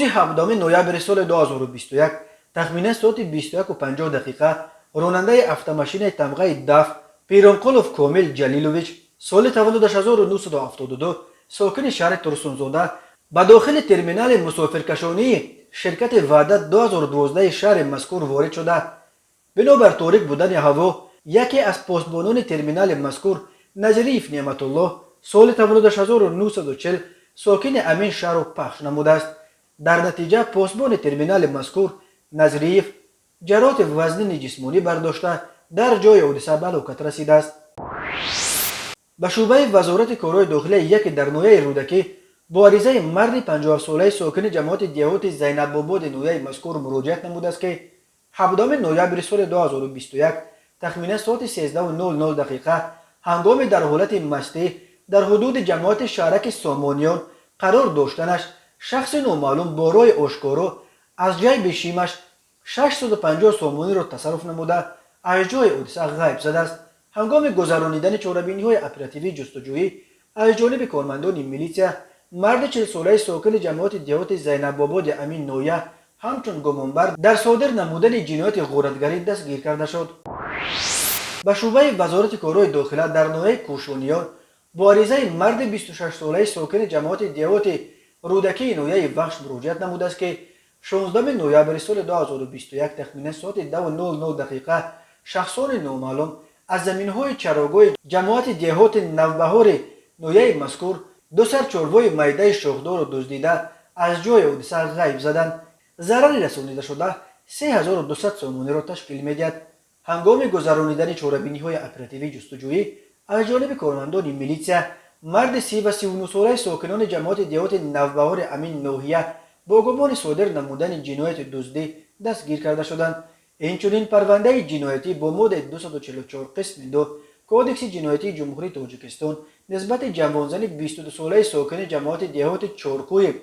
17 نوامبر سال 2021 تخمیناً ساعت 21:50 راننده автомاشین تمغه داف پیرانقولوف کامل جلیلوویچ سال تولدش 1972 ساکن شهر ترسونزاده به داخل ترمینال مسافرکشانی شرکت وحدت 2012 شهر مذکور وارد شده. بنابر تاریک بودن هوا یکی از پاسبانان ترمینال مذکور نظریف نعمت الله سال تولدش 1940 ساکن امین شهر را پخش نموده است. در نتیجه پاسبان ترمینال مذکور نظریف جراحت وزن جسمانی برداشته در جای حادثه به هلاکت رسیده است. به شعبه وزارت کارهای داخلی یک در نویه رودکی با عریضه مرد 50 ساله ساکن جماعت دیهات زینب آباد نویه مذکور مراجعت نموده است که 17 نوامبر سال 2021 تخمیناً ساعت 13:00 هنگام در حالت مستی در حدود جماعت شهرک سامانیان قرار داشتنش شخص نامعلوم با رای آشکارا از جیب شیمش 650 سامانی را تصرف نموده از جای حادثه غیب زده است. هنگام گذرانیدن چاره‌بینی‌های اپراتیوی جستجویی از جانب کارمندان میلیسیا مرد 40 ساله ساکن جماعت دیهات زینب آباد امین نویه همچون گمانبر در صادر نمودن جنایت غارتگری دستگیر کرده شد. به شعبه وزارت کارهای داخلی در نویه کوشونیان با عریضه مرد 26 ساله ساکن جماعت دیهات رودکی نویه وخش مراجعت نموده است که 16 نوامبر سال 2021 تخمیناً ساعت 2:00 شخصان نامعلوم از زمین‌های چراگاه جماعت دیهات نوبهار نویه مذکور دو سر چارپای میده شاخدار را دزدیده از جای حادثه غیب زدند. ضرر رسانیده شده 3200 سامانی را تشکیل می‌دهد. هنگام گذرانیدن چاره‌بینی‌های اپراتیوی جستجویی از جانب کارمندان میلیسیا مرد 30 و 39 ساله ساکنان جماعت دیهات نوبهار امین نوحیه با گمان صادر نمودن جنایت دزدی دستگیر کرده شدند. اینچنین پرونده جنایتی با ماده 244 قسم 2 کودکس جنایتی جمهوری تاجیکستان نسبت جوانزن 22 ساله ساکن جماعت دیهات چارکوی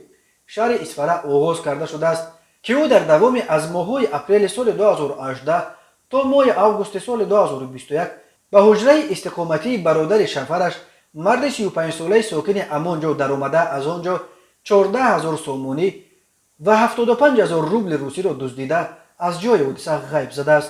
شهر اسفره آغاز کرده شده است که او در دوام از ماه‌های اپریل سال 2018 تا ماه آگوست سال 2021 به حجره استقامتی برادر شفرش مرد 35 ساله ساکن همانجا در آمده از آنجا 14000 سامانی و 75000 روبل روسی را دزدیده از جای حادثه غیب زده است.